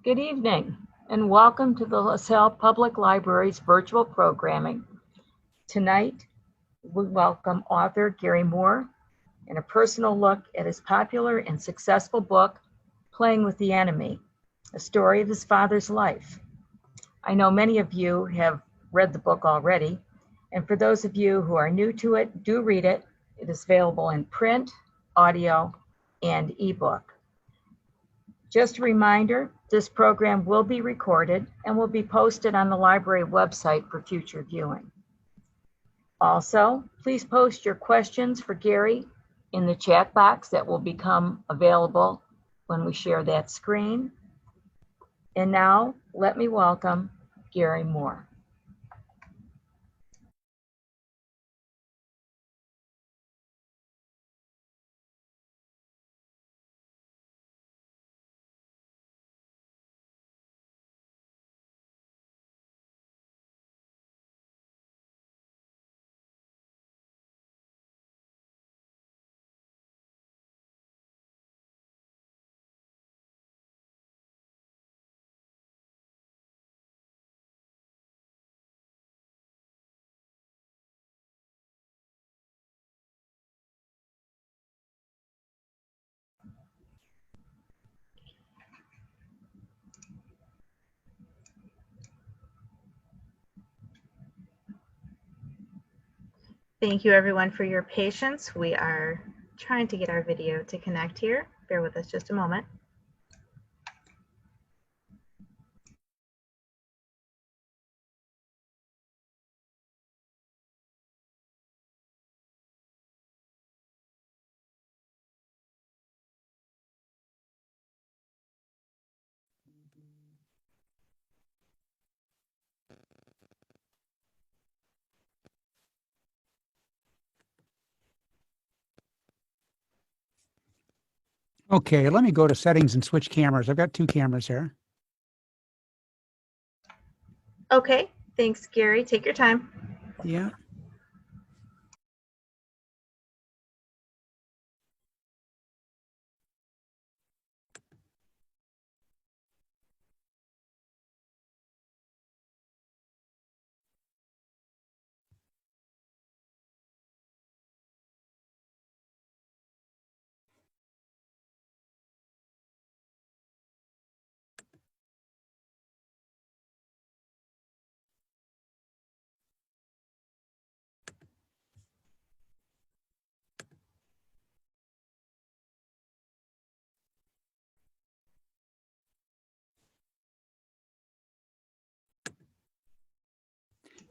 Good evening, and welcome to the LaSalle Public Library's virtual programming. Tonight, we welcome author Gary Moore and a personal look at his popular and successful book, Playing with the Enemy, a story of his father's life. I know many of you have read the book already, and for those of you who are new to it, do read it. It is available in print, audio, and ebook. Just a reminder, this program will be recorded and will be posted on the library website for future viewing. Also, please post your questions for Gary in the chat box that will become available when we share that screen. And now, let me welcome Gary Moore. Thank you everyone for your patience. We are trying to get our video to connect here. Bear with us just a moment. Okay, let me go to settings and switch cameras. I've got two cameras here. Okay, thanks, Gary. Take your time. Yeah.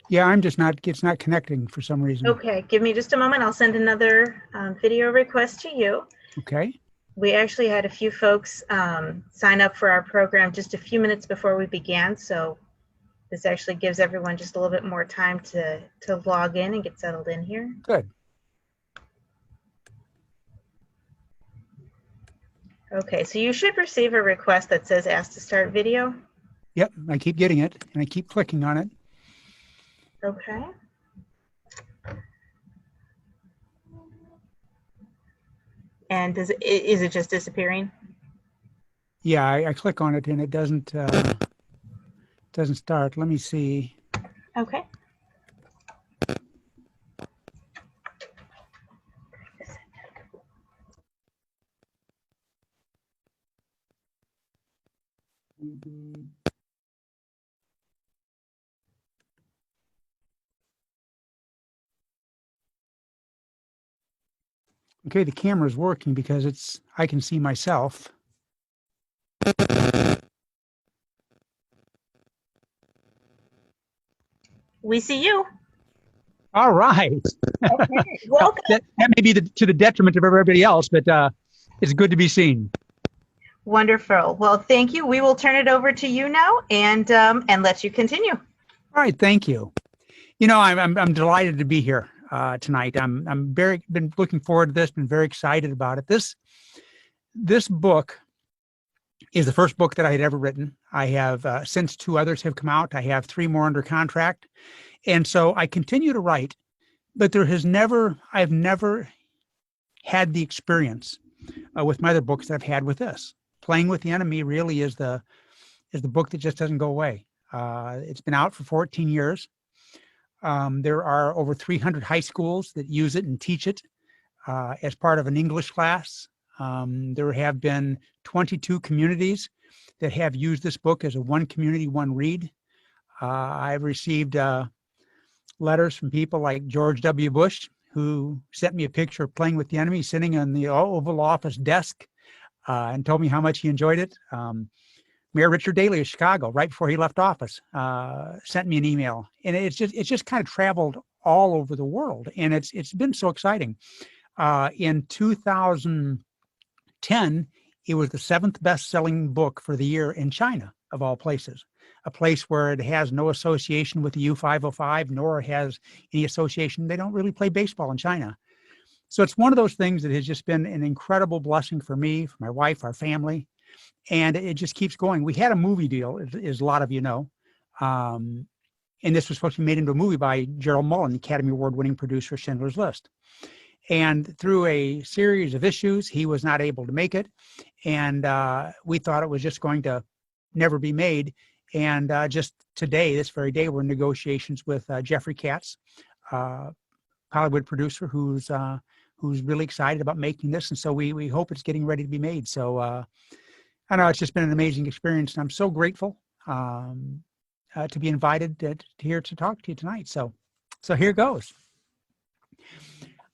Yeah, I'm just not, it's not connecting for some reason. Okay, give me just a moment. I'll send another video request to you. Okay. We actually had a few folks sign up for our program just a few minutes before we began, so this actually gives everyone just a little bit more time to log in and get settled in here. Good. Okay, so you should receive a request that says ask to start video. Yep, I keep getting it and I keep clicking on it. Okay. And is it just disappearing? Yeah, I click on it and it doesn't start. Let me see. Okay. Okay, the camera's working because I can see myself. We see you. All right. Okay. Welcome. That may be to the detriment of everybody else, but it's good to be seen. Wonderful. Well, thank you. We will turn it over to you now and let you continue. All right, thank you. You know, I'm delighted to be here tonight. I'm been looking forward to this. Been very excited about it. This book is the first book that I had ever written. I have since two others have come out. I have three more under contract, and so I continue to write. But I've never had the experience with my other books that I've had with this. Playing with the Enemy really is the is the book that just doesn't go away. It's been out for 14 years. There are over 300 high schools that use it and teach it as part of an English class. There have been 22 communities that have used this book as a one community, one read. I've received letters from people like George W. Bush, who sent me a picture of Playing with the Enemy sitting on the Oval Office desk and told me how much he enjoyed it. Mayor Richard Daley of Chicago, right before he left office, sent me an email, and it's just kind of traveled all over the world, and it's been so exciting. In 2010, it was the 7th best-selling book for the year in China, of all places, a place where it has no association with the U-505, nor has any association. They don't really play baseball in China. So it's one of those things that has just been an incredible blessing for me, for my wife, our family, and it just keeps going. We had a movie deal, as a lot of you know, and this was supposed to be made into a movie by Gerald Mullen, the Academy Award-winning producer of Schindler's List. And through a series of issues, he was not able to make it. And we thought it was just going to never be made. And just today, this very day, we're in negotiations with Jeffrey Katz, Hollywood producer, who's really excited about making this. And so we hope it's getting ready to be made. So I know it's just been an amazing experience. And I'm so grateful to be invited here to talk to you tonight. So here goes.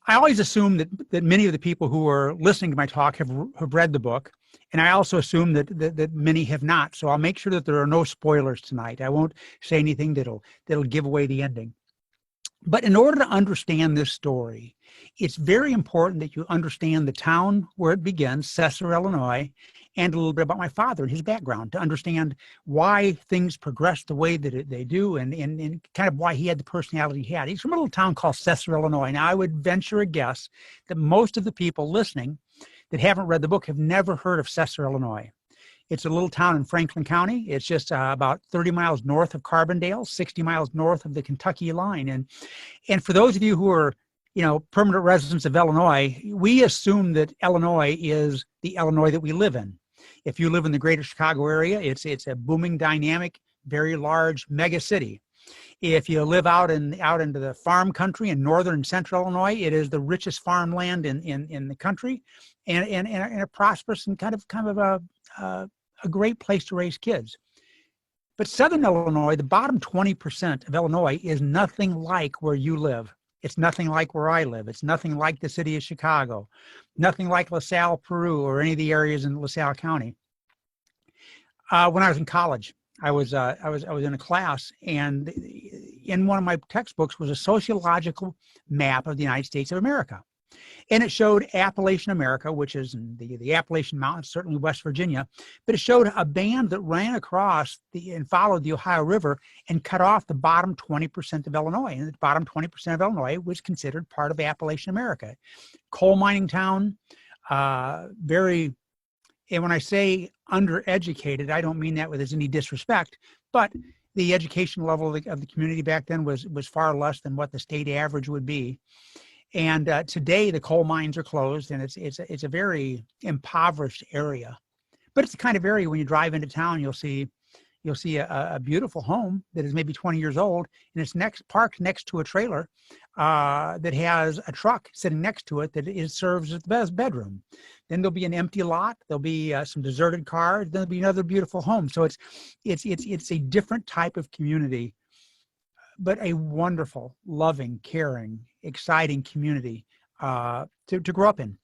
I always assume that many of the people who are listening to my talk have read the book, and I also assume that many have not. So I'll make sure that there are no spoilers tonight. I won't say anything that'll give away the ending. But in order to understand this story, it's very important that you understand the town where it begins, Sesser, Illinois, and a little bit about my father and his background, to understand why things progressed the way that they do, and kind of why he had the personality he had. He's from a little town called Sesser, Illinois. Now, I would venture a guess that most of the people listening that haven't read the book have never heard of Sesser, Illinois. It's a little town in Franklin County. It's just about 30 miles north of Carbondale, 60 miles north of the Kentucky line. And for those of you who are, permanent residents of Illinois, we assume that Illinois is the Illinois that we live in. If you live in the greater Chicago area, it's a booming, dynamic, very large mega city. If you live out into the farm country in northern and central Illinois, it is the richest farmland in the country, and a prosperous and kind of a great place to raise kids. But southern Illinois, the bottom 20% of Illinois, is nothing like where you live. It's nothing like where I live. It's nothing like the city of Chicago, nothing like LaSalle, Peru, or any of the areas in LaSalle County. When I was in college, I was in a class, and in one of my textbooks was a sociological map of the United States of America. And it showed Appalachian America, which is the Appalachian Mountains, certainly West Virginia, but it showed a band that ran across and followed the Ohio River and cut off the bottom 20% of Illinois. And the bottom 20% of Illinois was considered part of Appalachian America. Coal mining town, and when I say undereducated, I don't mean that with any disrespect, but the education level of the community back then was far less than what the state average would be. And today the coal mines are closed, and it's a very impoverished area. But it's the kind of area when you drive into town, you'll see a beautiful home that is maybe 20 years old, and it's parked next to a trailer that has a truck sitting next to it that serves as the bedroom. Then there'll be an empty lot. There'll be some deserted cars. Then there'll be another beautiful home. So it's a different type of community, but a wonderful, loving, caring, exciting community to grow up in.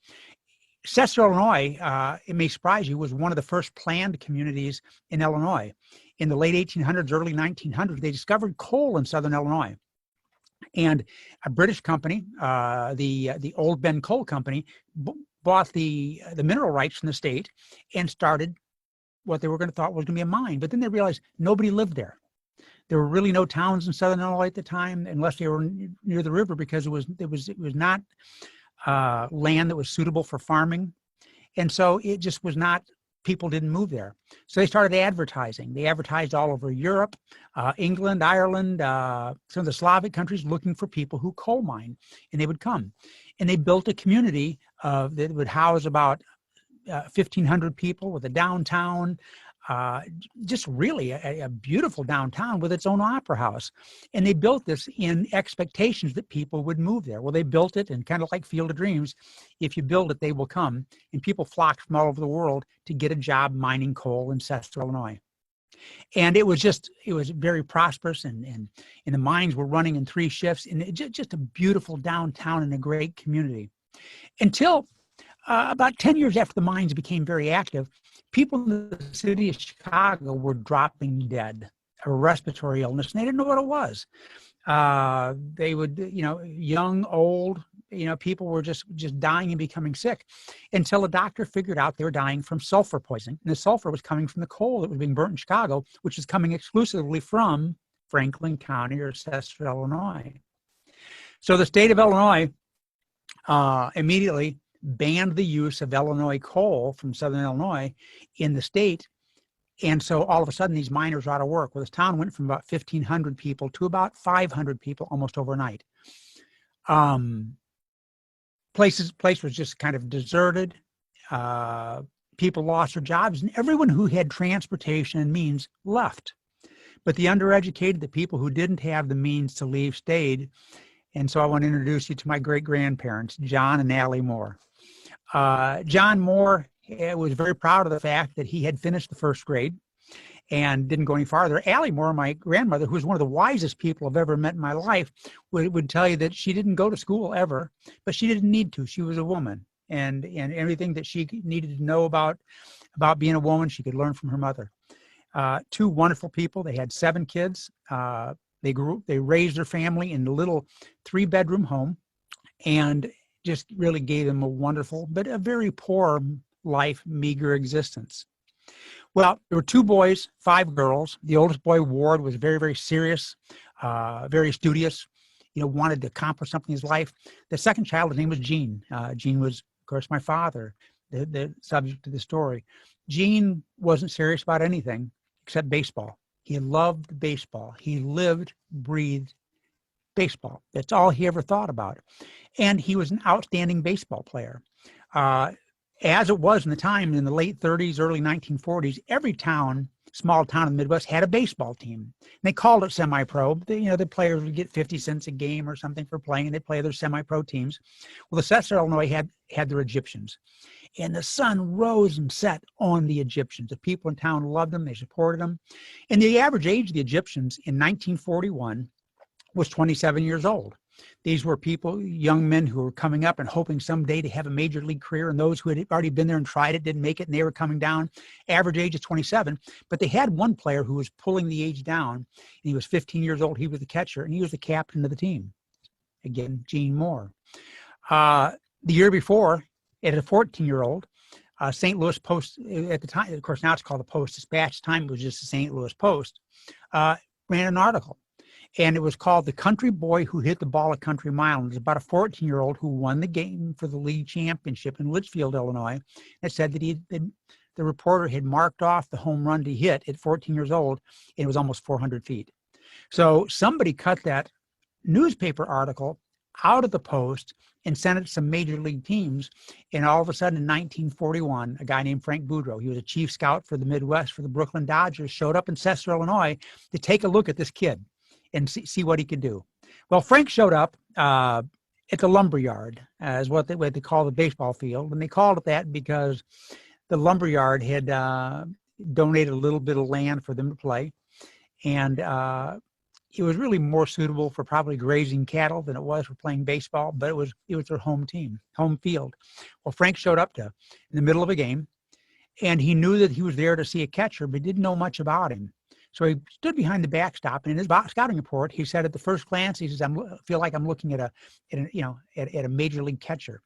Sesser, Illinois, it may surprise you, was one of the first planned communities in Illinois. In the late 1800s, early 1900s, they discovered coal in southern Illinois. And a British company, the Old Ben Coal Company, bought the mineral rights from the state and started what they were going to thought was going to be a mine. But then they realized nobody lived there. There were really no towns in southern Illinois at the time, unless they were near the river, because it was not land that was suitable for farming. And so it just was not, people didn't move there. So they started advertising. They advertised all over Europe, England, Ireland, some of the Slavic countries, looking for people who coal mine, and they would come. And they built a community that would house about 1,500 people with a downtown, just really a beautiful downtown with its own opera house. And they built this in expectations that people would move there. Well, they built it, and kind of like Field of Dreams, if you build it, they will come. And people flocked from all over the world to get a job mining coal in Sesser, Illinois. And it was very prosperous, and the mines were running in 3 shifts, and just a beautiful downtown and a great community. Until about 10 years after the mines became very active, people in the city of Chicago were dropping dead, a respiratory illness, and they didn't know what it was. They would, young, old, people were just dying and becoming sick, until a doctor figured out they were dying from sulfur poisoning. And the sulfur was coming from the coal that was being burnt in Chicago, which was coming exclusively from Franklin County or Sesser, Illinois. So the state of Illinois immediately banned the use of Illinois coal from Southern Illinois in the state. And so all of a sudden, these miners are out of work. Well, this town went from about 1,500 people to about 500 people almost overnight. Place was just kind of deserted. People lost their jobs, and everyone who had transportation and means left. But the undereducated, the people who didn't have the means to leave, stayed. And so I want to introduce you to my great-grandparents, John and Allie Moore. John Moore was very proud of the fact that he had finished the 1st grade and didn't go any farther. Allie Moore, my grandmother, who was one of the wisest people I've ever met in my life, would tell you that she didn't go to school ever, but she didn't need to. She was a woman, and everything that she needed to know about being a woman, she could learn from her mother. 2 wonderful people. They had 7 kids. They raised their family in a little 3-bedroom home, and just really gave them a wonderful, but a very poor life, meager existence. Well, there were 2 boys, 5 girls. The oldest boy, Ward, was very, very serious, very studious, wanted to accomplish something in his life. The second child, his name was Gene. Gene was, of course, my father, the subject of the story. Gene wasn't serious about anything except baseball. He loved baseball. He lived, breathed baseball. That's all he ever thought about. And he was an outstanding baseball player. As it was in the time in the late 30s, early 1940s, every small town in the Midwest had a baseball team. And they called it semi-pro. The players would get 50 cents a game or something for playing, and they'd play their semi-pro teams. Well, the Sesser, Illinois had their Egyptians. And the sun rose and set on the Egyptians. The people in town loved them. They supported them. And the average age of the Egyptians in 1941 was 27 years old. These were people, young men who were coming up and hoping someday to have a major league career, and those who had already been there and tried it didn't make it, and they were coming down. Average age is 27, but they had one player who was pulling the age down, and he was 15 years old. He was the catcher, and he was the captain of the team. Again, Gene Moore. The year before, at a 14-year-old, St. Louis Post, at the time, of course, now it's called the Post-Dispatch. Time it was just the St. Louis Post, ran an article. And it was called "The Country Boy Who Hit the Ball a Country Mile." And it was about a 14-year-old who won the game for the league championship in Litchfield, Illinois. It said that the reporter had marked off the home run to hit at 14 years old, and it was almost 400 feet. So somebody cut that newspaper article out of the Post and sent it to some major league teams. And all of a sudden, in 1941, a guy named Frank Boudreau, he was a chief scout for the Midwest for the Brooklyn Dodgers, showed up in Sesser, Illinois, to take a look at this kid and see what he could do. Well, Frank showed up at the lumberyard, is what they call the baseball field. And they called it that because the lumberyard had donated a little bit of land for them to play. And it was really more suitable for probably grazing cattle than it was for playing baseball, but it was their home field. Well, Frank showed up in the middle of a game, and he knew that he was there to see a catcher, but didn't know much about him. So he stood behind the backstop, and in his scouting report, he said at the first glance, he says, "I feel like I'm looking at a major league catcher."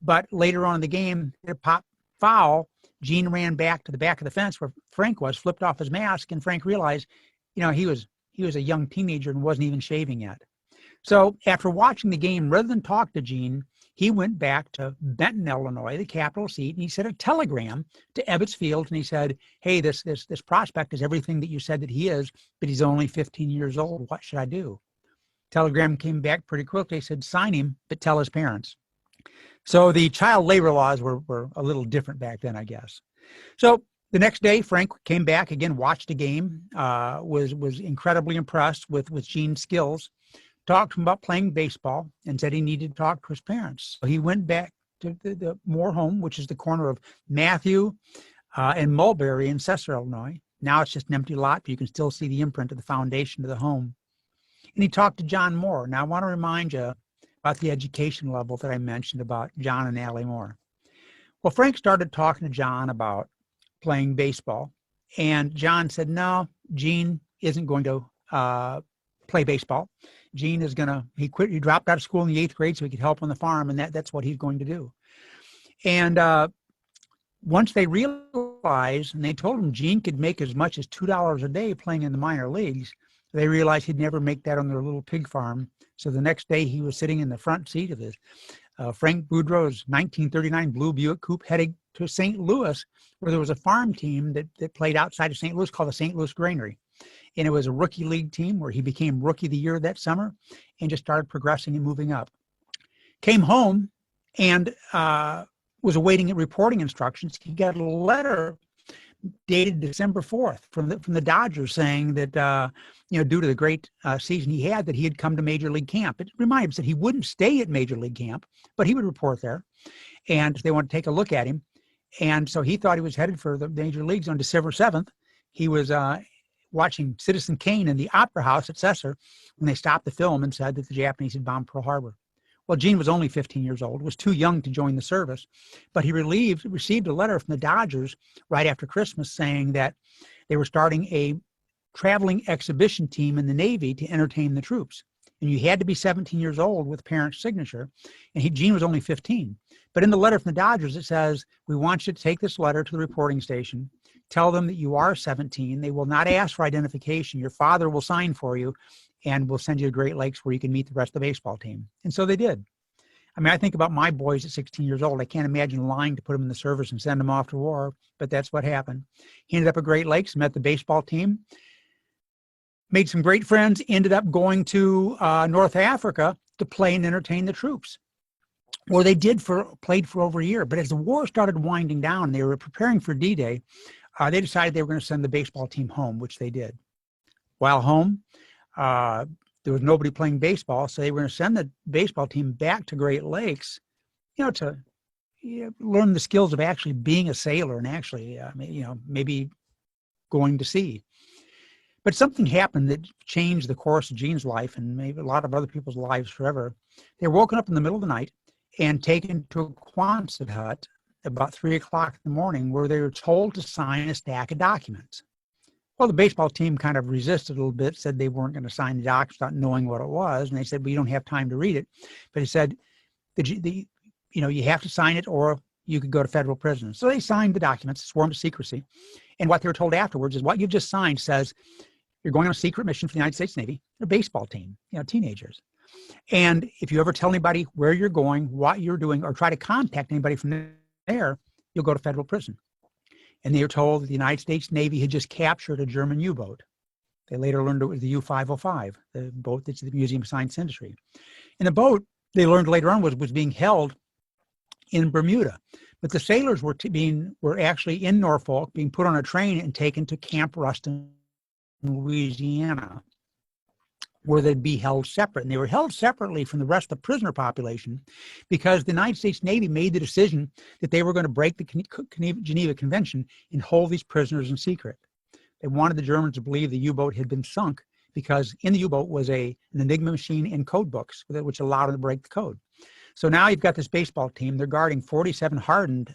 But later on in the game, a pop foul. Gene ran back to the back of the fence where Frank was, flipped off his mask, and Frank realized, he was a young teenager and wasn't even shaving yet. So after watching the game, rather than talk to Gene, he went back to Benton, Illinois, the capital seat, and he sent a telegram to Ebbets Field, and he said, "Hey, this prospect is everything that you said that he is, but he's only 15 years old. What should I do?" Telegram came back pretty quickly. He said, "Sign him, but tell his parents." So the child labor laws were a little different back then, I guess. So The next day, Frank came back again, watched the game, was incredibly impressed with Gene's skills, talked to him about playing baseball, and said he needed to talk to his parents. So he went back to the Moore home, which is the corner of Matthew and Mulberry in Sesser, Illinois. Now it's just an empty lot, but you can still see the imprint of the foundation of the home. And he talked to John Moore. Now I want to remind you about the education level that I mentioned about John and Allie Moore. Well, Frank started talking to John about playing baseball, and John said, no, Gene isn't going to play baseball. Gene is going to, he dropped out of school in the 8th grade so he could help on the farm, and that's what he's going to do. And once they realized, and they told him Gene could make as much as $2 a day playing in the minor leagues, they realized he'd never make that on their little pig farm. So the next day he was sitting in the front seat of his Frank Boudreau's 1939 blue Buick Coupe heading to St. Louis, where there was a farm team that played outside of St. Louis called the St. Louis Granary. And it was a rookie league team where he became rookie of the year that summer and just started progressing and moving up. Came home and was awaiting reporting instructions. He got a letter dated December 4th from the Dodgers saying that, due to the great season he had, that he had come to Major League Camp. It reminded him that he wouldn't stay at Major League Camp, but he would report there. And they wanted to take a look at him. And so he thought he was headed for the Major Leagues on December 7th. He was watching Citizen Kane in the Opera House at Sesser when they stopped the film and said that the Japanese had bombed Pearl Harbor. Well, Gene was only 15 years old, was too young to join the service, but he received a letter from the Dodgers right after Christmas saying that they were starting a traveling exhibition team in the Navy to entertain the troops. And you had to be 17 years old with parents' signature, and Gene was only 15. But in the letter from the Dodgers, it says, we want you to take this letter to the reporting station, tell them that you are 17. They will not ask for identification. Your father will sign for you, and we'll send you to Great Lakes where you can meet the rest of the baseball team. And so they did. I mean, I think about my boys at 16 years old. I can't imagine lying to put them in the service and send them off to war, but that's what happened. He ended up at Great Lakes, met the baseball team, made some great friends, ended up going to North Africa to play and entertain the troops. Well, they played for over a year, but as the war started winding down, they were preparing for D-Day, they decided they were going to send the baseball team home, which they did. While home, there was nobody playing baseball, so they were going to send the baseball team back to Great Lakes, to learn the skills of actually being a sailor and actually, maybe going to sea. But something happened that changed the course of Gene's life and maybe a lot of other people's lives forever. They were woken up in the middle of the night and taken to a Quonset hut about 3 o'clock in the morning, where they were told to sign a stack of documents. Well, the baseball team kind of resisted a little bit, said they weren't going to sign the documents without knowing what it was. And they said, well, you don't have time to read it. But he said, you have to sign it or you could go to federal prison. So they signed the documents, swore them to secrecy. And what they were told afterwards is what you've just signed says you're going on a secret mission for the United States Navy, a baseball team, teenagers. And if you ever tell anybody where you're going, what you're doing, or try to contact anybody from there, you'll go to federal prison. And they were told that the United States Navy had just captured a German U-boat. They later learned it was the U-505, the boat that's at the Museum of Science and Industry. And the boat, they learned later on, was being held in Bermuda. But the sailors were actually in Norfolk, being put on a train and taken to Camp Ruston, Louisiana, where they'd be held separate. And they were held separately from the rest of the prisoner population because the United States Navy made the decision that they were going to break the Geneva Convention and hold these prisoners in secret. They wanted the Germans to believe the U-boat had been sunk because in the U-boat was an Enigma machine and code books, which allowed them to break the code. So now you've got this baseball team. They're guarding 47 hardened,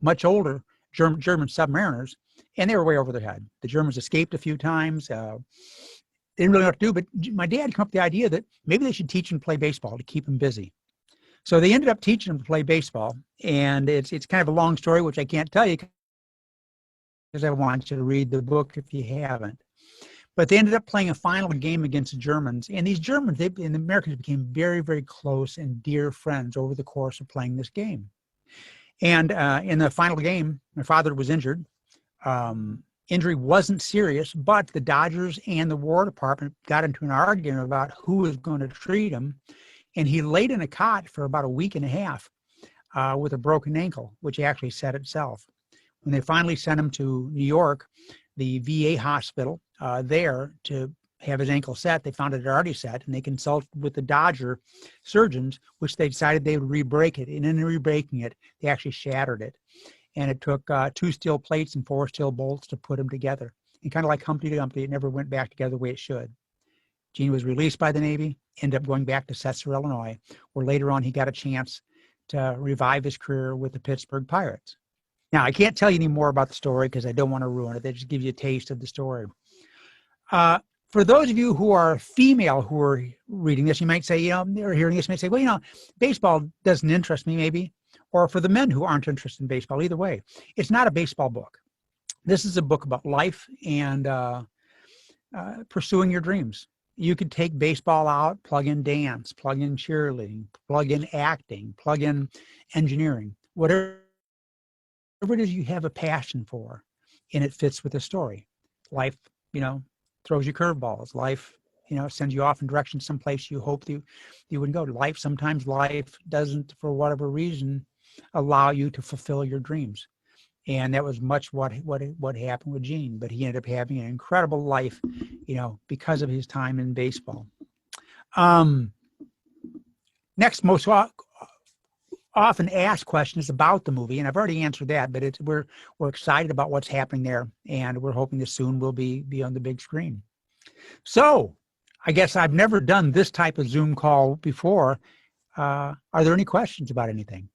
much older German submariners, and they were way over their head. The Germans escaped a few times. They didn't really know what to do, but my dad came up with the idea that maybe they should teach them to play baseball to keep them busy. So they ended up teaching them to play baseball, and it's kind of a long story, which I can't tell you because I want you to read the book if you haven't. But they ended up playing a final game against the Germans, and these Germans and the Americans became very, very close and dear friends over the course of playing this game. And in the final game, my father was injured. Injury wasn't serious, but the Dodgers and the War Department got into an argument about who was going to treat him. And he laid in a cot for about a week and a half with a broken ankle, which actually set itself. When they finally sent him to New York, the VA hospital there to have his ankle set, they found it had already set, and they consulted with the Dodger surgeons, which they decided they would re-break it. And in re-breaking it, they actually shattered it. And it took 2 steel plates and 4 steel bolts to put them together. And kind of like Humpty Dumpty, it never went back together the way it should. Gene was released by the Navy, ended up going back to Sesser, Illinois, where later on he got a chance to revive his career with the Pittsburgh Pirates. Now, I can't tell you any more about the story because I don't want to ruin it. They just give you a taste of the story. For those of you who are female who are reading this, you might say, or hearing this, you might say, well, baseball doesn't interest me, maybe. Or for the men who aren't interested in baseball, either way. It's not a baseball book. This is a book about life and pursuing your dreams. You could take baseball out, plug in dance, plug in cheerleading, plug in acting, plug in engineering, whatever it is you have a passion for, and it fits with the story. Life, throws you curveballs. Life, sends you off in directions someplace you hoped you wouldn't go. Sometimes life doesn't, for whatever reason, allow you to fulfill your dreams. And that was much what happened with Gene. But he ended up having an incredible life, because of his time in baseball. Next, most often asked question is about the movie, and I've already answered that. But we're excited about what's happening there, and we're hoping that soon we'll be on the big screen. So, I guess I've never done this type of Zoom call before. Are there any questions about anything?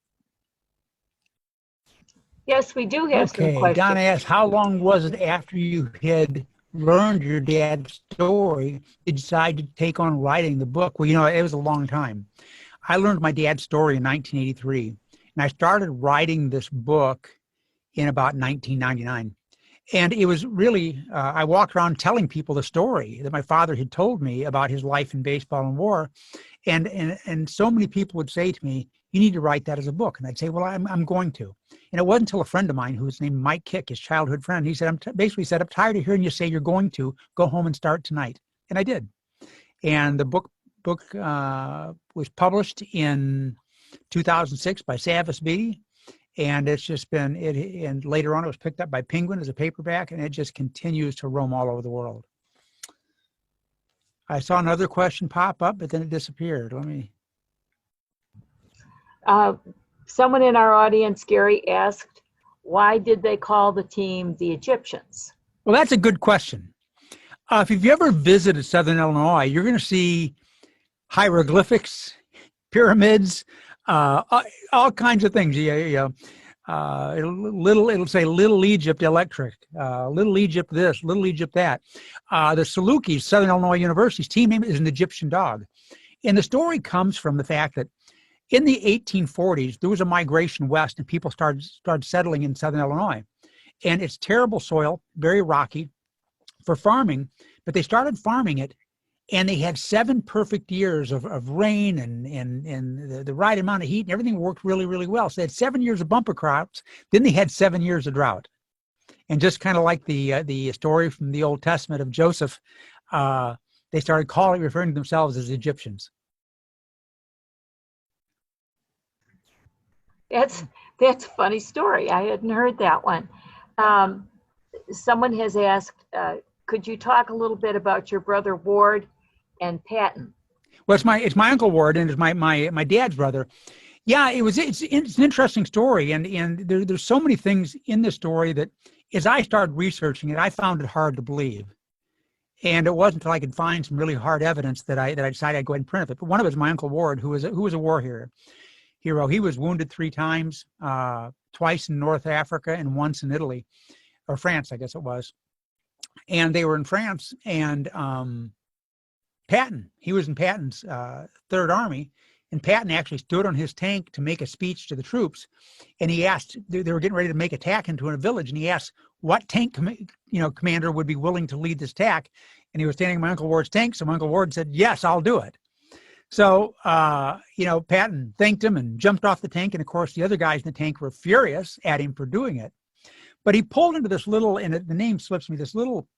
Yes, we do have some Okay, questions. Donna asked, how long was it after you had learned your dad's story to decide to take on writing the book? Well, it was a long time. I learned my dad's story in 1983, and I started writing this book in about 1999. And it was really, I walked around telling people the story that my father had told me about his life in baseball and war. And so many people would say to me, you need to write that as a book. And I'd say, well, I'm going to. And it wasn't until a friend of mine who was named Mike Kick, his childhood friend, he said, basically said, I'm tired of hearing you say you're going to. Go home and start tonight. And I did. And the book was published in 2006 by Savas Beatty. And it's just been, and later on it was picked up by Penguin as a paperback, and it just continues to roam all over the world. I saw another question pop up, but then it disappeared. Let me. Someone in our audience, Gary, asked, why did they call the team the Egyptians? Well, that's a good question. If you've ever visited Southern Illinois, you're going to see hieroglyphics, pyramids, all kinds of things. It'll say Little Egypt Electric, Little Egypt this, Little Egypt that. The Salukis, Southern Illinois University's team name is an Egyptian dog. And the story comes from the fact that in the 1840s, there was a migration west and people started settling in Southern Illinois. And it's terrible soil, very rocky for farming, but they started farming it. And they had 7 perfect years of rain and the right amount of heat, and everything worked really, really well. So they had 7 years of bumper crops. Then they had 7 years of drought. And just kind of like the story from the Old Testament of Joseph, they started referring to themselves as Egyptians. That's a funny story. I hadn't heard that one. Someone has asked, could you talk a little bit about your brother Ward and Patton? Well, it's my Uncle Ward, and it's my dad's brother. Yeah, it's an interesting story, and there's so many things in the story that as I started researching it, I found it hard to believe. And it wasn't until I could find some really hard evidence that I decided I'd go ahead and print it. But one of it is my Uncle Ward, who was a war hero. He was wounded 3 times, twice in North Africa and once in Italy, or France, I guess it was. And they were in France, and Patton, he was in Patton's Third Army, and Patton actually stood on his tank to make a speech to the troops. And he asked, they were getting ready to make attack into a village, and he asked what tank commander would be willing to lead this attack. And he was standing in my Uncle Ward's tank, so my Uncle Ward said, yes, I'll do it. So, Patton thanked him and jumped off the tank. And of course, the other guys in the tank were furious at him for doing it. But he pulled into this little, and the name slips me, this little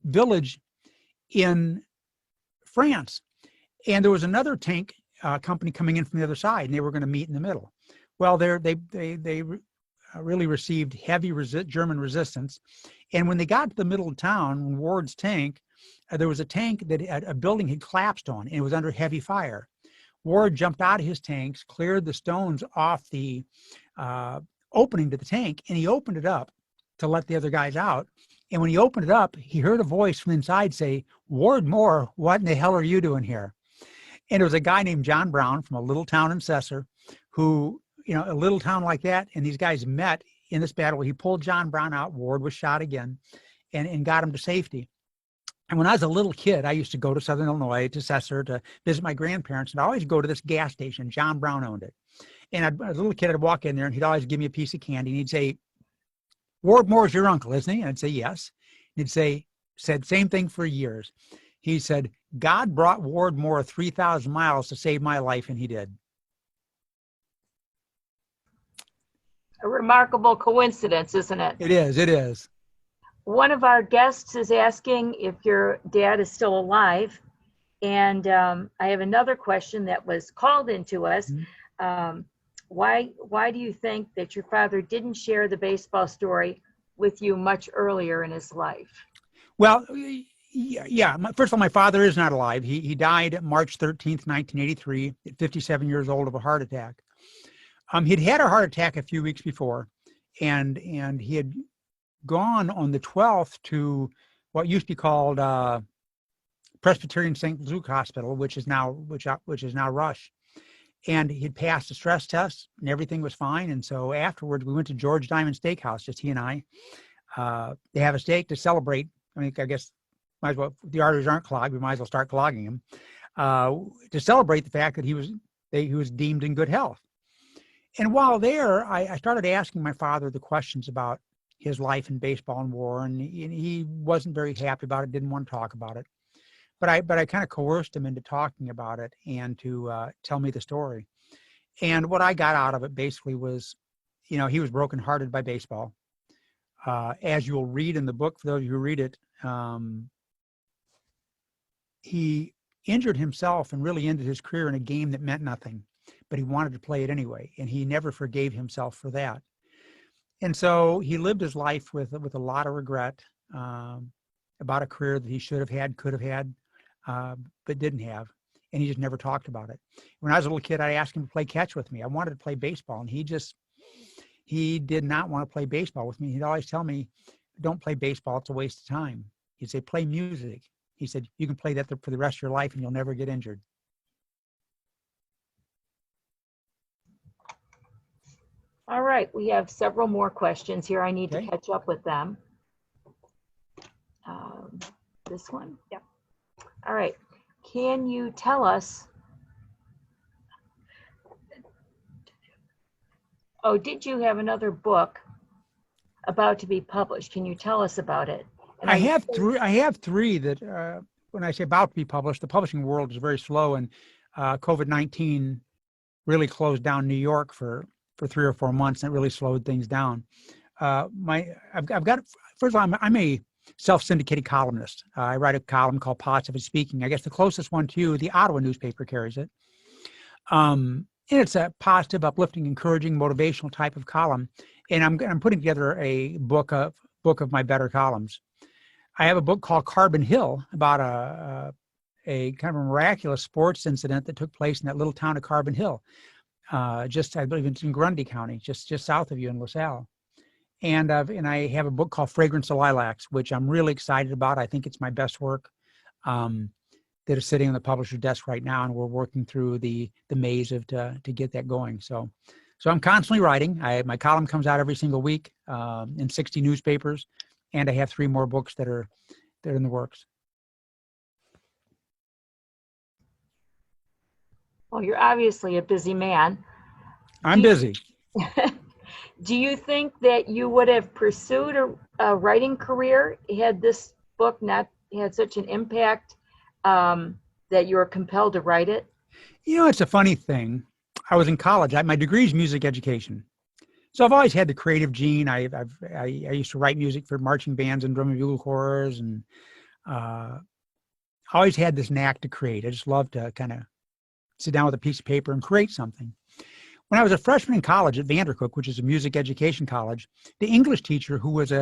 village in France. And there was another tank company coming in from the other side, and they were going to meet in the middle. Well, they really received heavy German resistance. And when they got to the middle of town, Ward's tank, there was a tank that a building had collapsed on, and it was under heavy fire. Ward jumped out of his tanks, cleared the stones off the opening to the tank, and he opened it up to let the other guys out. And when he opened it up, he heard a voice from inside say, "Ward Moore, what in the hell are you doing here?" And it was a guy named John Brown from a little town in Sesser, who, a little town like that, and these guys met in this battle. He pulled John Brown out. Ward was shot again and got him to safety. And when I was a little kid, I used to go to Southern Illinois, to Sesser, to visit my grandparents, and I always go to this gas station. John Brown owned it. And as a little kid, I'd walk in there, and he'd always give me a piece of candy, and he'd say, "Ward Moore's your uncle, isn't he?" And I'd say, "Yes." And he'd said same thing for years. He said, "God brought Ward Moore 3,000 miles to save my life," and he did. A remarkable coincidence, isn't it? It is. It is. One of our guests is asking if your dad is still alive. And I have another question that was called into us. Mm-hmm. Why do you think that your father didn't share the baseball story with you much earlier in his life? Well, yeah. First of all, my father is not alive. He died March 13th, 1983, at 57 years old of a heart attack. He'd had a heart attack a few weeks before, and he had gone on the 12th to what used to be called Presbyterian St. Luke Hospital, which is now Rush. And he'd passed the stress test, and everything was fine. And so afterwards, we went to George Diamond Steakhouse, just he and I. They have a steak to celebrate. I guess might as well. If the arteries aren't clogged, we might as well start clogging them to celebrate the fact that he was deemed in good health. And while there, I started asking my father the questions about his life in baseball and war, and he wasn't very happy about it, didn't want to talk about it. But I kind of coerced him into talking about it and to tell me the story. And what I got out of it basically was, he was brokenhearted by baseball. As you'll read in the book, for those of you who read it, he injured himself and really ended his career in a game that meant nothing, but he wanted to play it anyway, and he never forgave himself for that. And so he lived his life with a lot of regret about a career that he should have had, could have had, but didn't have, and he just never talked about it. When I was a little kid, I asked him to play catch with me. I wanted to play baseball, and he did not want to play baseball with me. He'd always tell me, "Don't play baseball, it's a waste of time." He'd say, "Play music." He said, "You can play that for the rest of your life and you'll never get injured." All right, we have several more questions here. I need to catch up with them. This one? Yep. All right. Can you tell us, did you have another book about to be published? Can you tell us about it? And I have three that, when I say about to be published, the publishing world is very slow, and COVID-19 really closed down New York for 3 or 4 months, and it really slowed things down. I've got, first of all, I'm a self-syndicated columnist. I write a column called Positive Speaking. I guess the closest one to you, the Ottawa newspaper carries it. And it's a positive, uplifting, encouraging, motivational type of column. And I'm putting together a book of my better columns. I have a book called Carbon Hill about a kind of a miraculous sports incident that took place in that little town of Carbon Hill. I believe it's in Grundy County, just south of you in LaSalle. And I have a book called Fragrance of Lilacs, which I'm really excited about. I think it's my best work that is sitting on the publisher's desk right now, and we're working through the maze to get that going. So I'm constantly writing. My column comes out every single week in 60 newspapers, and I have 3 more books that are in the works. Well, you're obviously a busy man. I'm busy. Do you think that you would have pursued a writing career had this book not had such an impact that you were compelled to write it? It's a funny thing. I was in college. My degree is music education. So I've always had the creative gene. I used to write music for marching bands and drum and bugle corps, and I always had this knack to create. I just love to kind of sit down with a piece of paper and create something. when I was a freshman in college at Vandercook, which is a music education college, the English teacher who was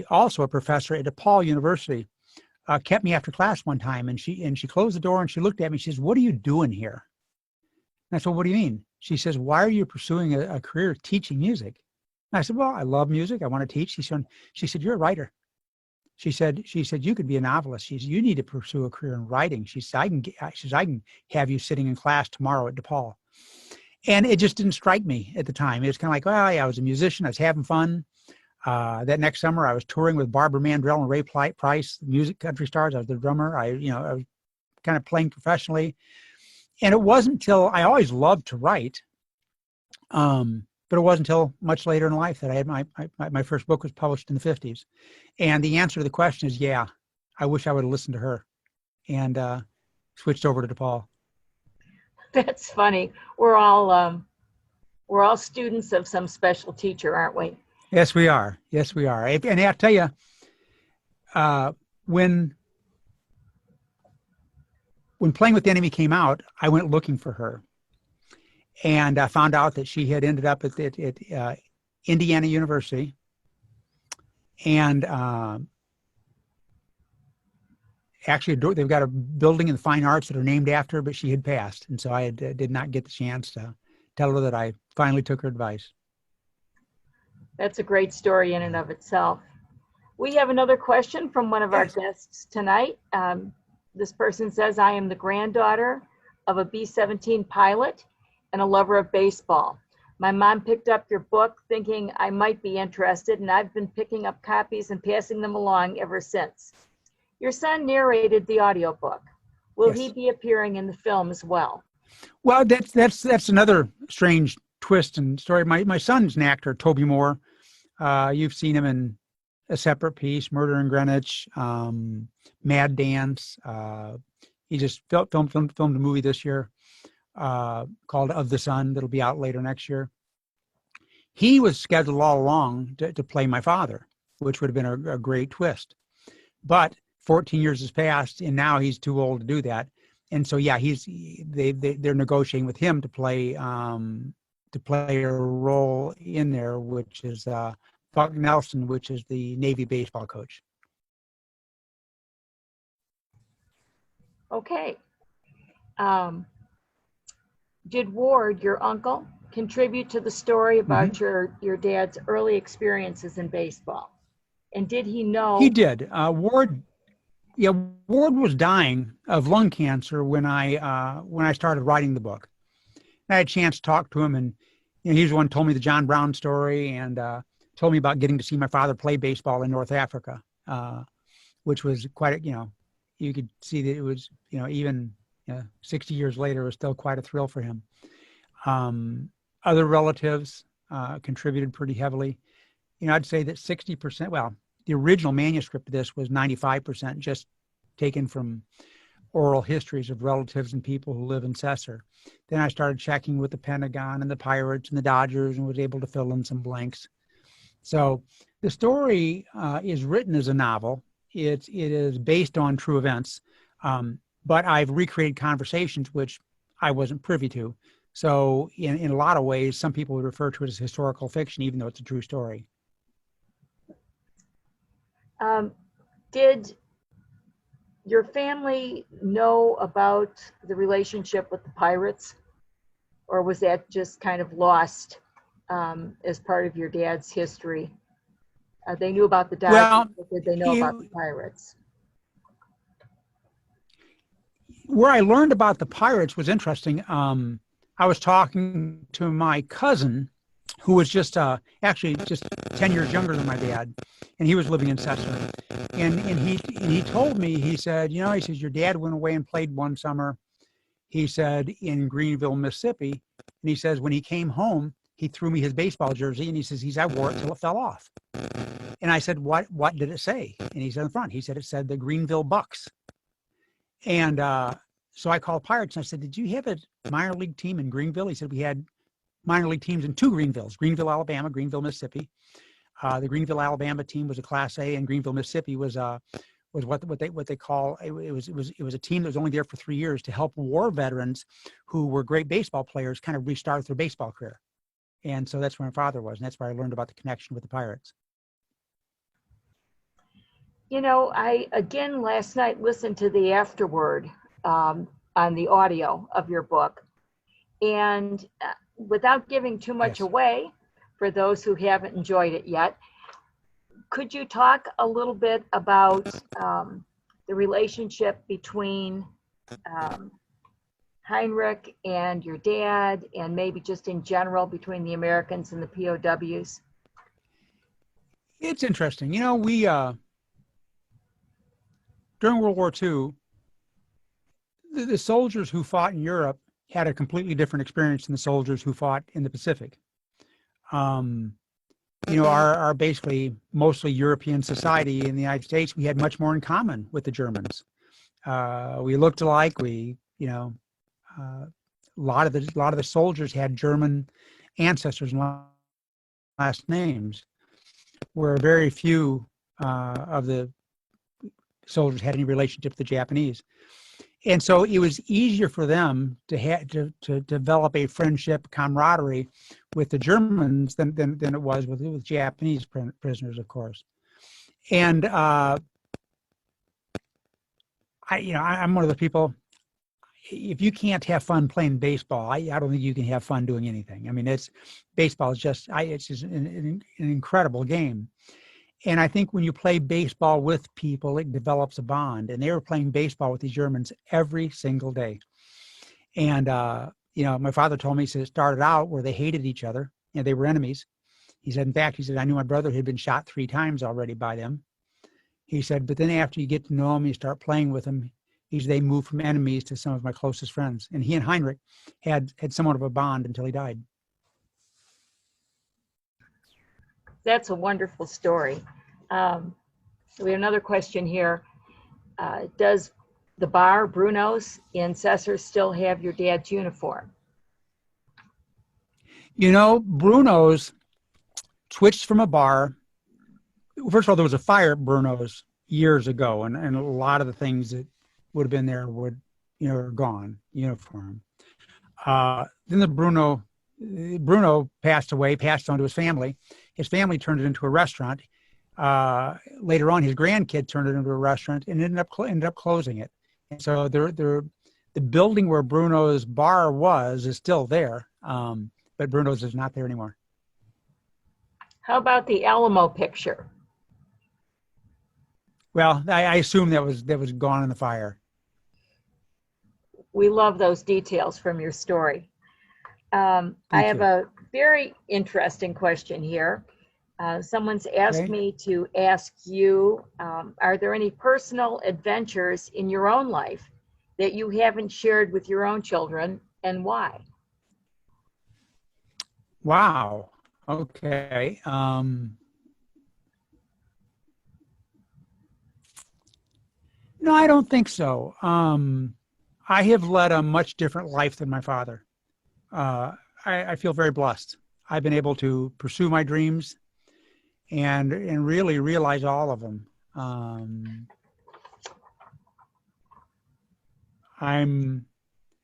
also a professor at DePaul University kept me after class one time, and she closed the door and she looked at me. She says, "What are you doing here?" And I said, "What do you mean?" She says, "Why are you pursuing a career teaching music?" And I said, "Well, I love music. I want to teach." She said, "You're a writer." She said, "You could be a novelist." She said, "You need to pursue a career in writing." She said, I can have you sitting in class tomorrow at DePaul." And it just didn't strike me at the time. It was kind of like, well, yeah, I was a musician. I was having fun. That next summer, I was touring with Barbara Mandrell and Ray Price, the music country stars. I was the drummer. I was kind of playing professionally. And it wasn't until I always loved to write, but it wasn't until much later in life that I had my first book was published in the 50s. And the answer to the question is, yeah, I wish I would have listened to her and switched over to DePaul. That's funny. We're all students of some special teacher, aren't we? Yes, we are. Yes, we are. And I'll tell you, when Playing with the Enemy came out, I went looking for her, and I found out that she had ended up at Indiana University, and actually they've got a building in the fine arts that are named after her, but she had passed, and so I did not get the chance to tell her that I finally took her advice. That's a great story in and of itself. We have another question from one of our guests tonight. This person says, "I am the granddaughter of a B-17 pilot and a lover of baseball. My mom picked up your book thinking I might be interested, and I've been picking up copies and passing them along ever since. Your son narrated the audiobook. Will he be appearing in the film as well?" Well, that's another strange twist and story. My son's an actor, Toby Moore. You've seen him in A Separate Piece, Murder in Greenwich, Mad Dance. He just filmed a movie this year called Of the Sun that'll be out later next year. He was scheduled all along to play my father, which would have been a great twist. But 14 years has passed, and now he's too old to do that. And so, yeah, they're negotiating with him to play a role in there, which is Buck Nelson, which is the Navy baseball coach. Okay. Did Ward, your uncle, contribute to the story about your dad's early experiences in baseball? And did he know? He did. Ward was dying of lung cancer when I started writing the book. I had a chance to talk to him, and he's the one who told me the John Brown story and told me about getting to see my father play baseball in North Africa, which was quite you could see that it was, even 60 years later, it was still quite a thrill for him. Other relatives contributed pretty heavily. I'd say that 60%, well, the original manuscript of this was 95% just taken from oral histories of relatives and people who live in Sesser. Then I started checking with the Pentagon and the Pirates and the Dodgers and was able to fill in some blanks. So the story is written as a novel. It is based on true events, but I've recreated conversations which I wasn't privy to. So in a lot of ways, some people would refer to it as historical fiction, even though it's a true story. Did your family know about the relationship with the Pirates, or was that just kind of lost as part of your dad's history? They knew about the Dodgers, but did they know about the Pirates? Where I learned about the Pirates was interesting. I was talking to my cousin, who was actually just 10 years younger than my dad, and he was living in Sesser. And he told me, he said, he says, your dad went away and played one summer, he said, in Greenville, Mississippi. And he says, when he came home, he threw me his baseball jersey, and he says, I wore it till it fell off. And I said, what did it say? And he said, in front, he said, it said the Greenville Bucks. And so I called Pirates, and I said, did you have a minor league team in Greenville? He said, we had minor league teams in two Greenvilles, Greenville, Alabama, Greenville, Mississippi. The Greenville, Alabama team was a Class A, and Greenville, Mississippi was a was what they call it was a team that was only there for 3 years to help war veterans who were great baseball players kind of restart their baseball career. And so that's where my father was, and that's where I learned about the connection with the Pirates. You know, I again last night listened to the afterword on the audio of your book, and without giving too much Yes. away for those who haven't enjoyed it yet, could you talk a little bit about the relationship between Heinrich and your dad, and maybe just in general between the Americans and the POWs? It's interesting. You know, we during World War II, the soldiers who fought in Europe had a completely different experience than the soldiers who fought in the Pacific. You know, our basically mostly European society in the United States, we had much more in common with the Germans. We looked alike. We, you know, a lot of the soldiers had German ancestors and last names, where very few of the soldiers had any relationship with the Japanese. And so it was easier for them to develop a friendship, camaraderie with the Germans than it was with Japanese prisoners, of course. And I'm one of the people. If you can't have fun playing baseball, I don't think you can have fun doing anything. I mean, baseball is just an incredible game. And I think when you play baseball with people, it develops a bond. And they were playing baseball with these Germans every single day. And, you know, my father told me, he said it started out where they hated each other. You know, they were enemies. He said, in fact, he said, I knew my brother had been shot 3 times already by them. He said, but then after you get to know him, you start playing with him, they moved from enemies to some of my closest friends. And he and Heinrich had somewhat of a bond until he died. That's a wonderful story. We have another question here. Does the bar, Bruno's in Sesser, still have your dad's uniform? You know, Bruno's switched from a bar. First of all, there was a fire at Bruno's years ago, and a lot of the things that would have been there are gone, uniform. Then Bruno passed away, passed on to his family. His family turned it into a restaurant. Later on, his grandkid turned it into a restaurant and ended up closing it. And so the building where Bruno's bar was is still there, but Bruno's is not there anymore. How about the Alamo picture? Well, I assume that was gone in the fire. We love those details from your story. I have a very interesting question here. Someone's asked me to ask you, are there any personal adventures in your own life that you haven't shared with your own children, and why? Wow. Okay. No, I don't think so. I have led a much different life than my father. I feel very blessed. I've been able to pursue my dreams and really realize all of them. I'm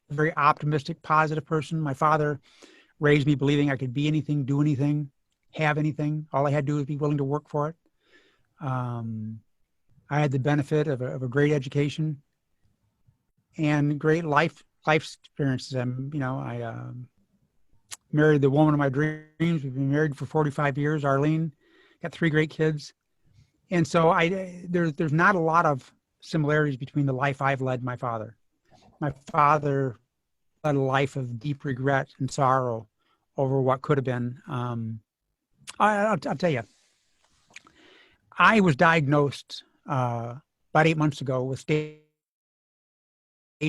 a very optimistic, positive person. My father raised me believing I could be anything, do anything, have anything. All I had to do was be willing to work for it. I had the benefit of a great education and great life experiences. I married the woman of my dreams. We've been married for 45 years, Arlene. Got 3 great kids. And so there's not a lot of similarities between the life I've led and my father. My father led a life of deep regret and sorrow over what could have been. I'll tell you, I was diagnosed about 8 months ago with stage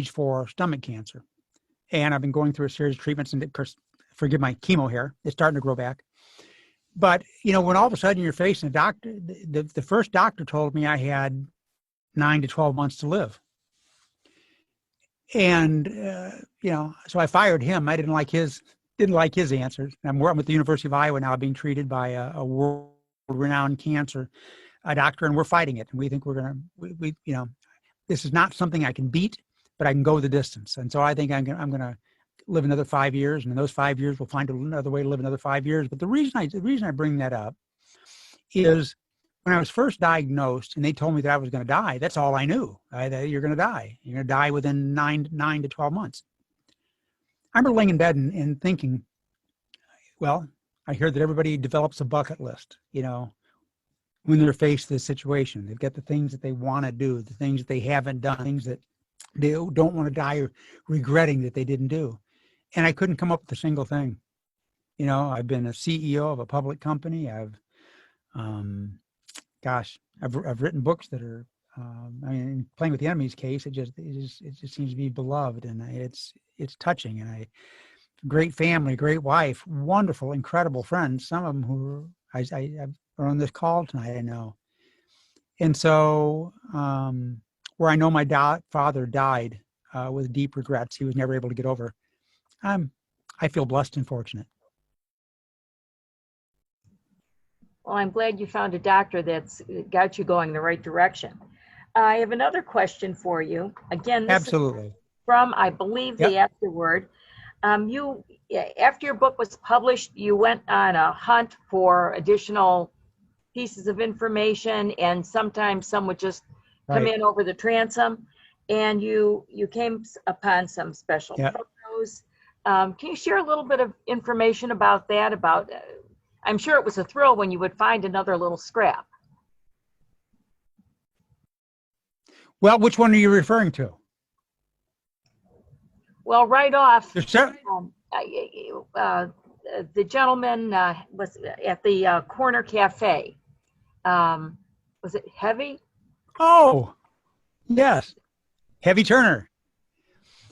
4 stomach cancer. And I've been going through a series of treatments, and of course, forgive my chemo hair, it's starting to grow back. But, when all of a sudden you're facing a doctor, the first doctor told me I had 9 to 12 months to live. And, so I fired him. I didn't like his answers. I'm at the University of Iowa now being treated by a world-renowned cancer a doctor, and we're fighting it. And we think we're going to, this is not something I can beat, but I can go the distance. And so I think I'm going to live another 5 years, and in those 5 years, we'll find another way to live another 5 years. But the reason I bring that up is when I was first diagnosed and they told me that I was going to die, that's all I knew. That you're going to die. You're going to die within 9 to 12 months. I remember laying in bed and thinking, well, I hear that everybody develops a bucket list, when they're faced with this situation. They've got the things that they want to do, the things that they haven't done, things that they don't want to die regretting that they didn't do. And I couldn't come up with a single thing. I've been a CEO of a public company. I've written books that are, Playing with the Enemy's Case, it just seems to be beloved, and it's touching. And great family, great wife, wonderful, incredible friends. Some of them who are on this call tonight, I know. And so, where I know my father died with deep regrets, he was never able to get over. I feel blessed and fortunate. Well, I'm glad you found a doctor that's got you going the right direction. I have another question for you. Again, this Absolutely. is from, I believe, the Afterword. You, after your book was published, you went on a hunt for additional pieces of information, and sometimes some would just come in over the transom, and you came upon some special photos. Can you share a little bit of information about that? I'm sure it was a thrill when you would find another little scrap. Well, which one are you referring to? Well, right off, the gentleman was at the corner cafe. Was it Heavy? Oh, yes. Heavy Turner.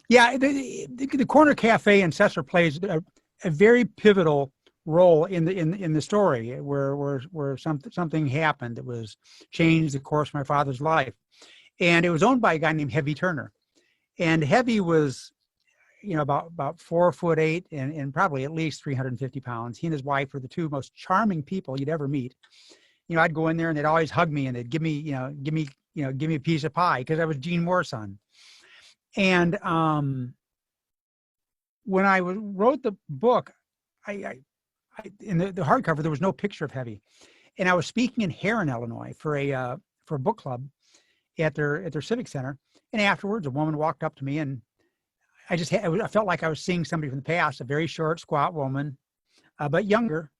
Yeah, the corner cafe in Sesser plays a very pivotal role in the story where something happened that was changed the course of my father's life. And it was owned by a guy named Heavy Turner. And Heavy was, about 4'8" and probably at least 350 pounds. He and his wife were the two most charming people you'd ever meet. I'd go in there and they'd always hug me and they'd give me a piece of pie because I was Gene Moore's son. And when I wrote the book, I in the hardcover there was no picture of Heavy, and I was speaking in Heron, Illinois, for a book club at their civic center. And afterwards, a woman walked up to me, and I felt like I was seeing somebody from the past, a very short, squat woman, but younger.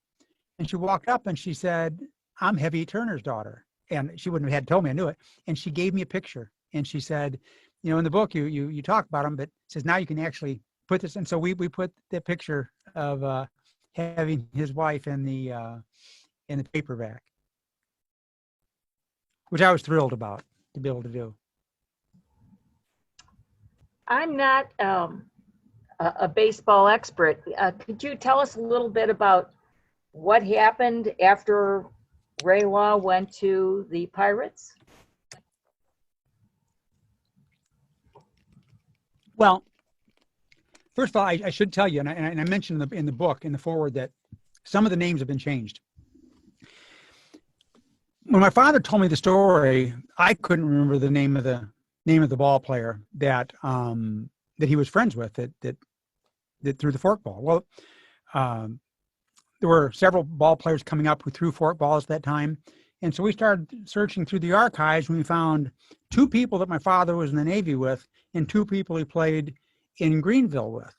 And she walked up and she said, "I'm Heavy Turner's daughter." And she wouldn't have had told me, I knew it. And she gave me a picture, and she said, in the book you talk about him, but says now you can actually put this. And so we put the picture of having his wife in the paperback, which I was thrilled about to be able to do. I'm not a baseball expert. Could you tell us a little bit about what happened after Ray Law went to the Pirates? Well, first of all, I should tell you, and I mentioned in the book, in the foreword, that some of the names have been changed. When my father told me the story, I couldn't remember the name of the ball player that he was friends with that threw the forkball. Well, there were several ball players coming up who threw forkballs at that time, and so we started searching through the archives, and we found two people that my father was in the Navy with, and two people he played in Greenville with.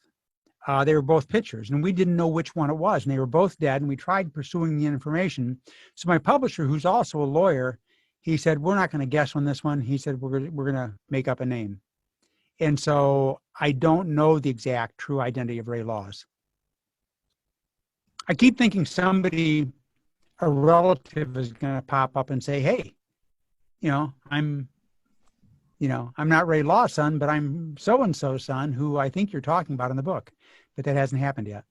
They were both pitchers, and we didn't know which one it was, and they were both dead, and we tried pursuing the information. So my publisher, who's also a lawyer, he said, "We're not going to guess on this one." He said, we're going to make up a name. And so I don't know the exact true identity of Ray Laws. I keep thinking somebody, a relative, is going to pop up and say, "Hey, I'm not Ray Law's son, but I'm so-and-so's son, who I think you're talking about in the book." But that hasn't happened yet.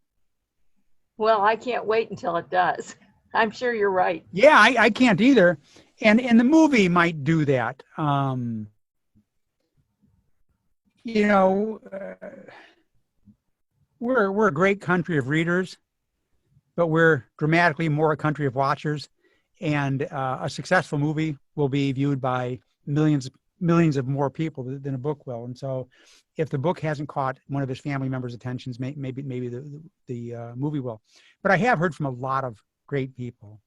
Well, I can't wait until it does. I'm sure you're right. Yeah, I can't either. And the movie might do that. We're a great country of readers, but we're dramatically more a country of watchers. And a successful movie will be viewed by millions of more people than a book will. And so if the book hasn't caught one of his family members' attentions, maybe the movie will. But I have heard from a lot of great people.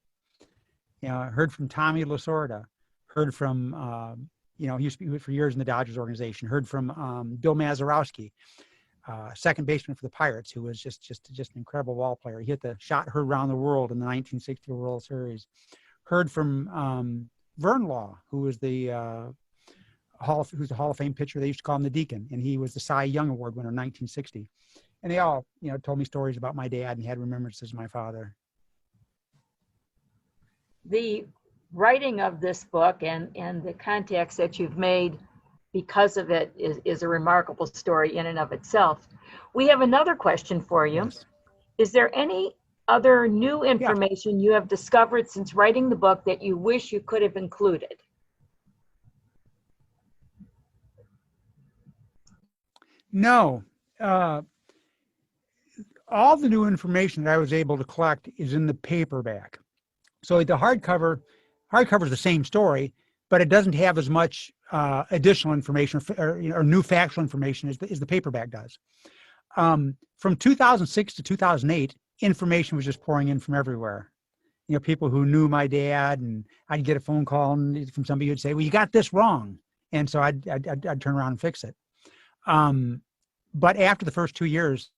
Heard from Tommy Lasorda, heard from, he used to be for years in the Dodgers organization, heard from Bill Mazeroski, second baseman for the Pirates, who was just an incredible ball player. He hit the shot heard around the world in the 1960 World Series. Heard from Vern Law, who was the who's the Hall of Fame pitcher. They used to call him the Deacon, and he was the Cy Young Award winner in 1960. And they all, told me stories about my dad and had remembrances of my father. The writing of this book and the contacts that you've made because of it is a remarkable story in and of itself. We have another question for you. Yes. Is there any other new information you have discovered since writing the book that you wish you could have included? No. All the new information that I was able to collect is in the paperback. So the hardcover is the same story, but it doesn't have as much additional information or new factual information as the paperback does. From 2006 to 2008, information was just pouring in from everywhere. People who knew my dad, and I'd get a phone call from somebody who'd say, "Well, you got this wrong," and so I'd turn around and fix it. But after the first 2 years,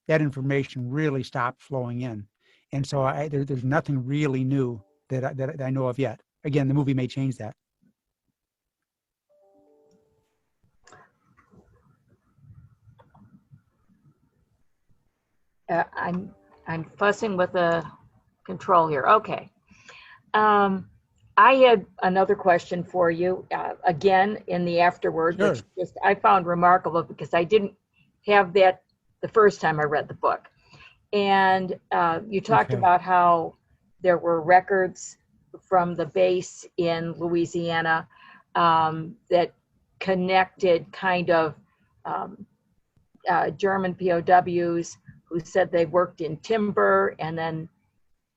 that information really stopped flowing in, and so there's nothing really new that I know of yet. Again, the movie may change that. I'm fussing with a control here. Okay. I had another question for you, again, in the afterword, Sure. which I found remarkable because I didn't have that the first time I read the book. And you talked about how there were records from the base in Louisiana that connected kind of German POWs who said they worked in timber and then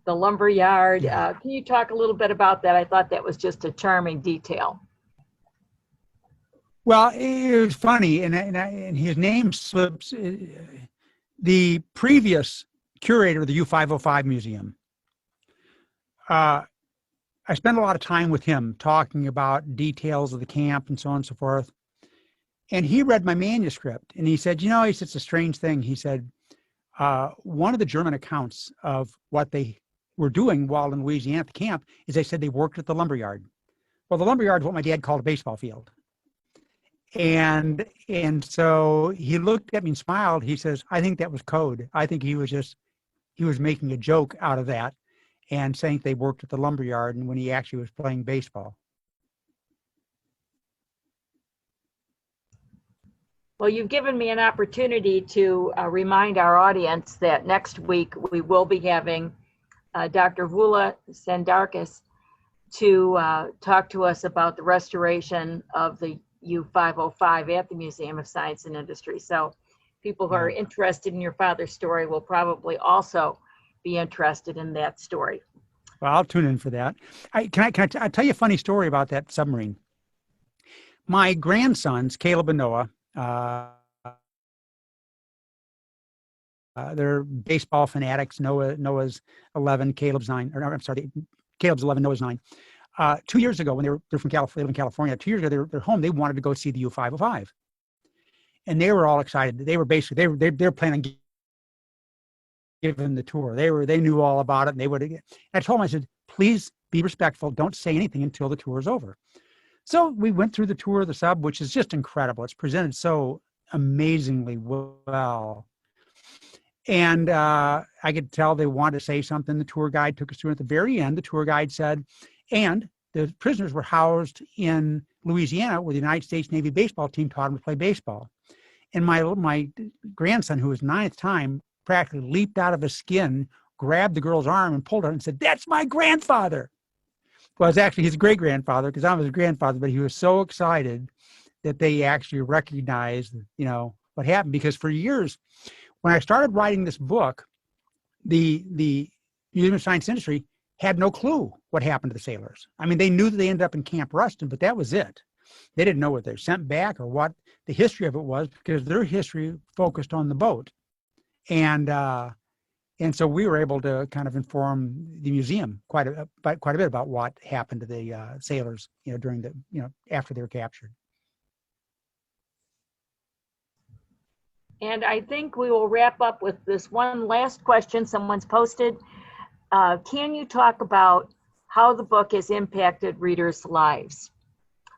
the lumber yard. Yeah. Can you talk a little bit about that? I thought that was just a charming detail. Well, it was funny, and his name slips. The previous curator of the U-505 Museum, I spent a lot of time with him talking about details of the camp and so on and so forth. And he read my manuscript, and he said, it's a strange thing. He said, one of the German accounts of what they were doing while in Louisiana at the camp is they said they worked at the lumberyard. Well, the lumberyard is what my dad called a baseball field. And so he looked at me and smiled. He says, I think that was code. I think he was making a joke out of that and saying they worked at the lumberyard and when he actually was playing baseball. Well, you've given me an opportunity to remind our audience that next week we will be having Dr. Vula Sandarkis to talk to us about the restoration of the U-505 at the Museum of Science and Industry. So people who are interested in your father's story will probably also be interested in that story. Well, I'll tune in for that. Can I tell you a funny story about that submarine? My grandsons, Caleb and Noah, they're baseball fanatics. Noah's 11, Caleb's 9. Or no, I'm sorry, Caleb's 11, Noah's 9. 2 years ago, when they're from California, they live in California. 2 years ago, they're home. They wanted to go see the U-505, and they were all excited. They were planning on giving the tour. They knew all about it, and they would. I told them, I said, please be respectful. Don't say anything until the tour is over. So we went through the tour of the sub, which is just incredible. It's presented so amazingly well. And I could tell they wanted to say something. The tour guide took us through. At the very end, the tour guide said, and the prisoners were housed in Louisiana where the United States Navy baseball team taught them to play baseball. And my grandson, who was 9 at the time, practically leaped out of his skin, grabbed the girl's arm and pulled her and said, "That's my grandfather." Well, it's actually his great-grandfather because I'm his grandfather, but he was so excited that they actually recognized, what happened. Because for years, when I started writing this book, the Museum of Science and Industry had no clue what happened to the sailors. I mean, they knew that they ended up in Camp Ruston, but that was it. They didn't know what they were sent back or what the history of it was, because their history focused on the boat. And so we were able to kind of inform the museum quite a bit about what happened to the sailors, during the, after they were captured. And I think we will wrap up with this one last question someone's posted. Can you talk about how the book has impacted readers' lives?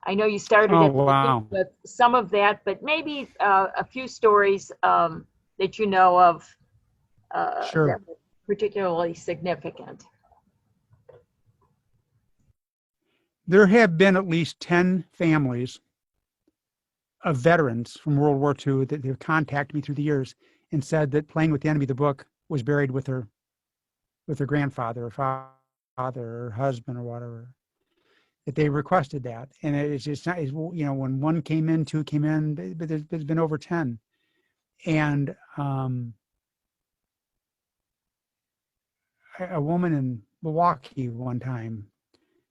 I know you started Oh, at the beginning with some of that, but maybe a few stories that you know of Sure. that were particularly significant. There have been at least 10 families of veterans from World War II that have contacted me through the years and said that Playing with the Enemy, the book, was buried with their grandfather or father or husband or whatever, that they requested that. And it's just not, when one came in, two came in, but there's been over 10. And a woman in Milwaukee one time,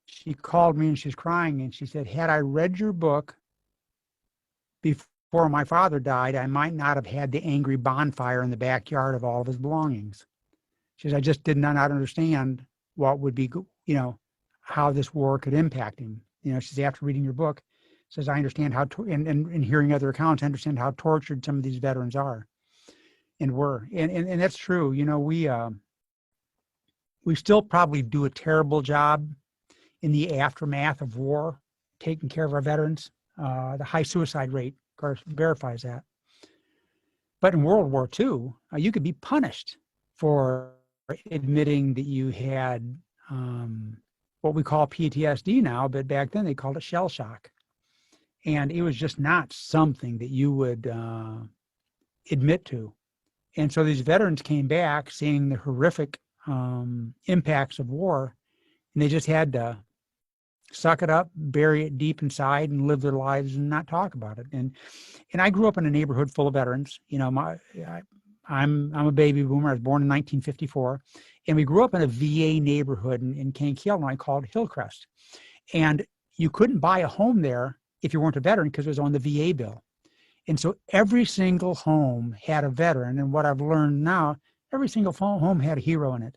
she called me and she's crying and she said, had I read your book before my father died, I might not have had the angry bonfire in the backyard of all of his belongings. She says, I just did not understand what would be, how this war could impact him. She says, after reading your book, says, I understand how, and hearing other accounts, I understand how tortured some of these veterans are and were. And that's true. We still probably do a terrible job in the aftermath of war, taking care of our veterans. The high suicide rate, of course, verifies that. But in World War II, you could be punished for admitting that you had what we call PTSD now, but back then they called it shell shock. And it was just not something that you would admit to. And so these veterans came back seeing the horrific impacts of war, and they just had to suck it up, bury it deep inside, and live their lives and not talk about it. And I grew up in a neighborhood full of veterans. I'm a baby boomer. I was born in 1954, and we grew up in a VA neighborhood in Kankakee, Illinois called Hillcrest. And you couldn't buy a home there if you weren't a veteran because it was on the VA bill. And so every single home had a veteran. And what I've learned now, every single home had a hero in it.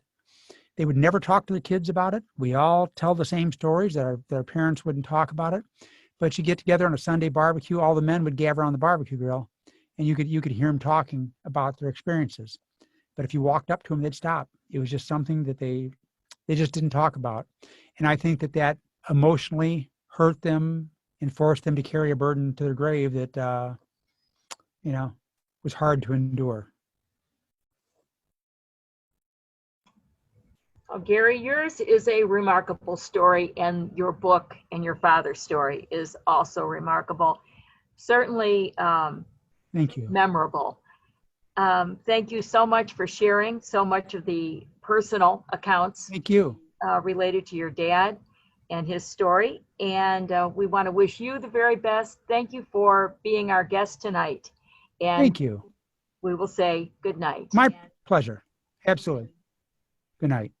They would never talk to the kids about it. We all tell the same stories that our parents wouldn't talk about it. But you get together on a Sunday barbecue, all the men would gather on the barbecue grill, and you could hear them talking about their experiences. But if you walked up to them, they'd stop. It was just something that they just didn't talk about. And I think that emotionally hurt them and forced them to carry a burden to their grave that, was hard to endure. Oh, Gary, yours is a remarkable story, and your book and your father's story is also remarkable. Certainly Thank you. memorable. Thank you so much for sharing so much of the personal accounts. Thank you. Related to your dad and his story. And we want to wish you the very best. Thank you for being our guest tonight. And thank you. We will say good night. My pleasure. Absolutely. Good night.